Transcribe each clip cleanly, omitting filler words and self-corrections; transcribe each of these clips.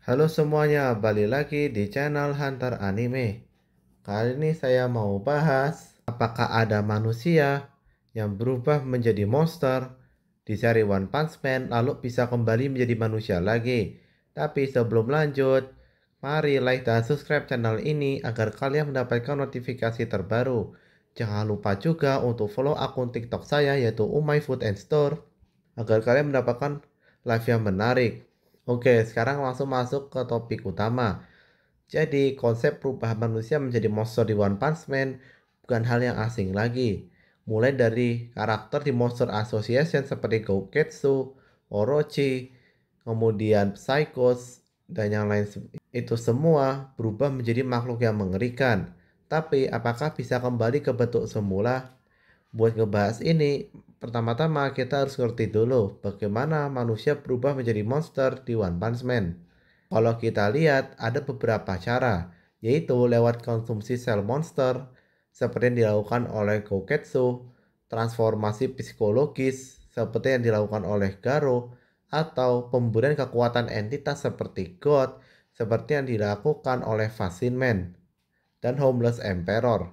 Halo semuanya, balik lagi di channel Hunter Anime. Kali ini saya mau bahas apakah ada manusia yang berubah menjadi monster di seri One Punch Man lalu bisa kembali menjadi manusia lagi. Tapi sebelum lanjut, mari like dan subscribe channel ini agar kalian mendapatkan notifikasi terbaru. Jangan lupa juga untuk follow akun TikTok saya yaitu Umay Food and Store agar kalian mendapatkan live yang menarik. Oke, sekarang langsung masuk ke topik utama. Jadi, konsep perubahan manusia menjadi monster di One Punch Man bukan hal yang asing lagi. Mulai dari karakter di Monster Association seperti Gouketsu, Orochi, kemudian Psychos, dan yang lain itu semua berubah menjadi makhluk yang mengerikan. Tapi, apakah bisa kembali ke bentuk semula? Buat ngebahas ini, pertama-tama kita harus ngerti dulu bagaimana manusia berubah menjadi monster di One Punch Man. Kalau kita lihat, ada beberapa cara, yaitu lewat konsumsi sel monster, seperti yang dilakukan oleh Gouketsu, transformasi psikologis, seperti yang dilakukan oleh Garo, atau pemberian kekuatan entitas seperti God, seperti yang dilakukan oleh Facin Man dan Homeless Emperor.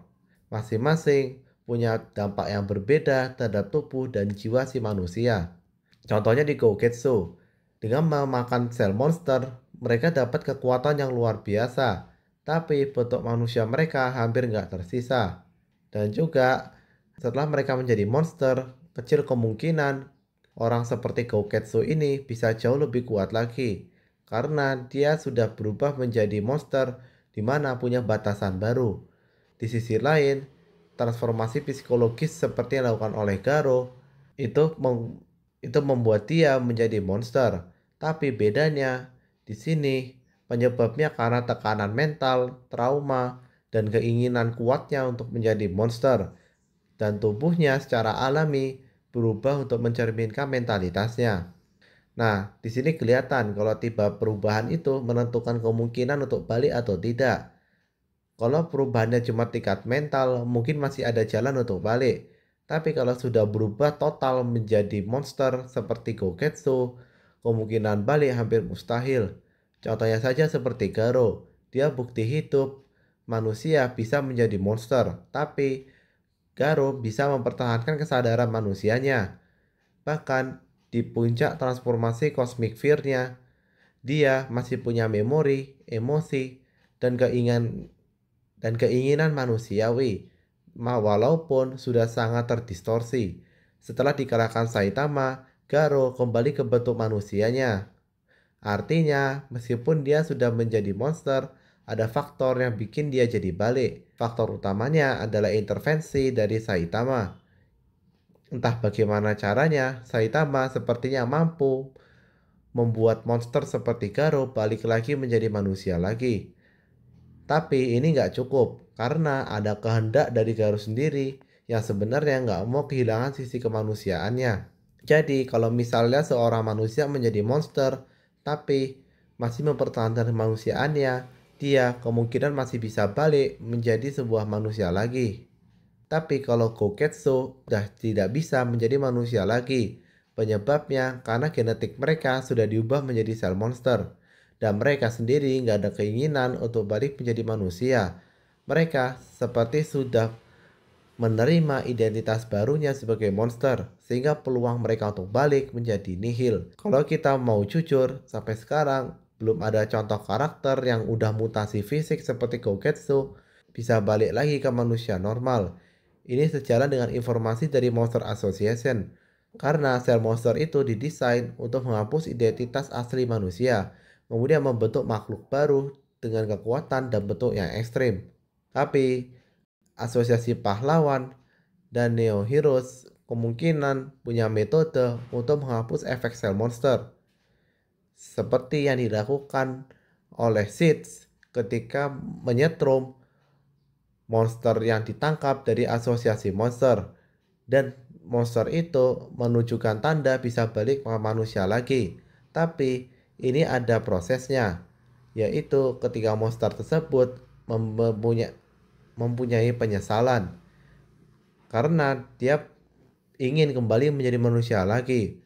Masing-masing punya dampak yang berbeda terhadap tubuh dan jiwa si manusia. Contohnya di Gogetsu, dengan memakan sel monster, mereka dapat kekuatan yang luar biasa, tapi bentuk manusia mereka hampir nggak tersisa. Dan juga, setelah mereka menjadi monster, kecil kemungkinan orang seperti Gogetsu ini bisa jauh lebih kuat lagi, karena dia sudah berubah menjadi monster di mana punya batasan baru. Di sisi lain, transformasi psikologis seperti yang dilakukan oleh Garo itu membuat dia menjadi monster. Tapi bedanya di sini penyebabnya karena tekanan mental, trauma, dan keinginan kuatnya untuk menjadi monster. Dan tubuhnya secara alami berubah untuk mencerminkan mentalitasnya. Nah, di sini kelihatan kalau tiba perubahan itu menentukan kemungkinan untuk balik atau tidak. Kalau perubahannya cuma tingkat mental, mungkin masih ada jalan untuk balik. Tapi kalau sudah berubah total menjadi monster seperti Gogetsu, kemungkinan balik hampir mustahil. Contohnya saja seperti Garo, dia bukti hidup manusia bisa menjadi monster, tapi Garo bisa mempertahankan kesadaran manusianya. Bahkan di puncak transformasi Cosmic Fear-nya, dia masih punya memori, emosi, dan keinginan manusiawi, walaupun sudah sangat terdistorsi. Setelah dikalahkan Saitama, Garo kembali ke bentuk manusianya. Artinya, meskipun dia sudah menjadi monster, ada faktor yang bikin dia jadi balik. Faktor utamanya adalah intervensi dari Saitama. Entah bagaimana caranya, Saitama sepertinya mampu membuat monster seperti Garo balik lagi menjadi manusia lagi. Tapi ini nggak cukup, karena ada kehendak dari Garo sendiri yang sebenarnya nggak mau kehilangan sisi kemanusiaannya. Jadi kalau misalnya seorang manusia menjadi monster, tapi masih mempertahankan kemanusiaannya, dia kemungkinan masih bisa balik menjadi sebuah manusia lagi. Tapi kalau Goketsu sudah tidak bisa menjadi manusia lagi. Penyebabnya karena genetik mereka sudah diubah menjadi sel monster. Dan mereka sendiri nggak ada keinginan untuk balik menjadi manusia. Mereka seperti sudah menerima identitas barunya sebagai monster. Sehingga peluang mereka untuk balik menjadi nihil. Kalau kita mau jujur, sampai sekarang belum ada contoh karakter yang udah mutasi fisik seperti Goketsu bisa balik lagi ke manusia normal. Ini sejalan dengan informasi dari Monster Association, karena sel monster itu didesain untuk menghapus identitas asli manusia, kemudian membentuk makhluk baru dengan kekuatan dan bentuk yang ekstrim. Tapi, asosiasi pahlawan dan Neo Heroes kemungkinan punya metode untuk menghapus efek sel monster, seperti yang dilakukan oleh Seeds ketika menyetrum monster yang ditangkap dari asosiasi monster, dan monster itu menunjukkan tanda bisa balik ke manusia lagi. Tapi ini ada prosesnya, yaitu ketika monster tersebut mempunyai penyesalan karena dia ingin kembali menjadi manusia lagi.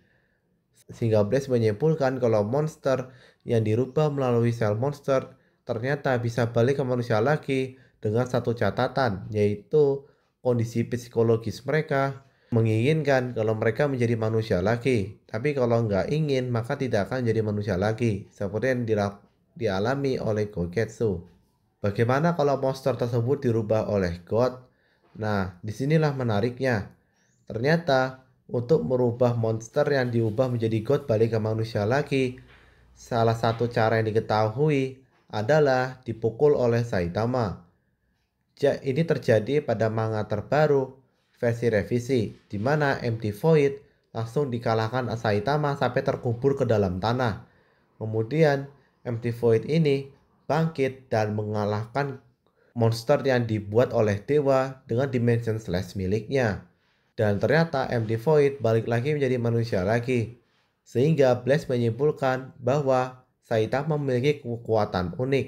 Sehingga Blaze menyimpulkan kalau monster yang dirubah melalui sel monster ternyata bisa balik ke manusia lagi dengan satu catatan, yaitu kondisi psikologis mereka menginginkan kalau mereka menjadi manusia lagi. Tapi kalau nggak ingin, maka tidak akan jadi manusia lagi, seperti yang dialami oleh Gogetsu. Bagaimana kalau monster tersebut dirubah oleh God? Nah, disinilah menariknya. Ternyata, untuk merubah monster yang diubah menjadi God balik ke manusia lagi, salah satu cara yang diketahui adalah dipukul oleh Saitama. Ini terjadi pada manga terbaru versi revisi, di mana Empty Void langsung dikalahkan Saitama sampai terkubur ke dalam tanah. Kemudian Empty Void ini bangkit dan mengalahkan monster yang dibuat oleh dewa dengan dimension slash miliknya. Dan ternyata Empty Void balik lagi menjadi manusia lagi. Sehingga Blaze menyimpulkan bahwa Saitama memiliki kekuatan unik.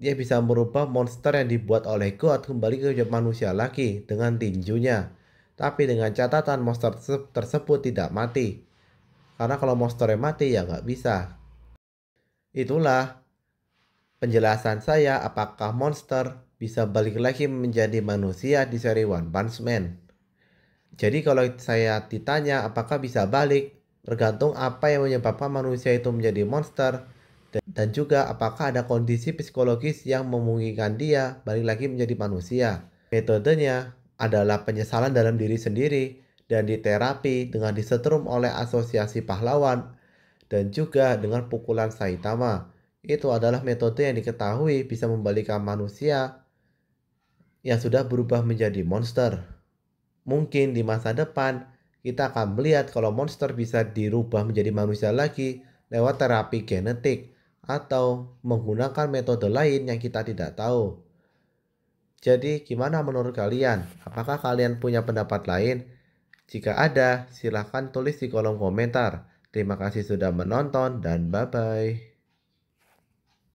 Dia bisa merubah monster yang dibuat oleh God kembali ke manusia lagi dengan tinjunya. Tapi dengan catatan monster tersebut tidak mati. Karena kalau monsternya mati ya nggak bisa. Itulah penjelasan saya apakah monster bisa balik lagi menjadi manusia di seri One Punch Man. Jadi kalau saya ditanya apakah bisa balik, tergantung apa yang menyebabkan manusia itu menjadi monster, dan juga apakah ada kondisi psikologis yang memungkinkan dia balik lagi menjadi manusia. Metodenya adalah penyesalan dalam diri sendiri dan diterapi dengan disetrum oleh asosiasi pahlawan dan juga dengan pukulan Saitama. Itu adalah metode yang diketahui bisa membalikkan manusia yang sudah berubah menjadi monster. Mungkin di masa depan kita akan melihat kalau monster bisa dirubah menjadi manusia lagi lewat terapi genetik atau menggunakan metode lain yang kita tidak tahu. Jadi gimana menurut kalian? Apakah kalian punya pendapat lain? Jika ada, silahkan tulis di kolom komentar. Terima kasih sudah menonton dan bye-bye.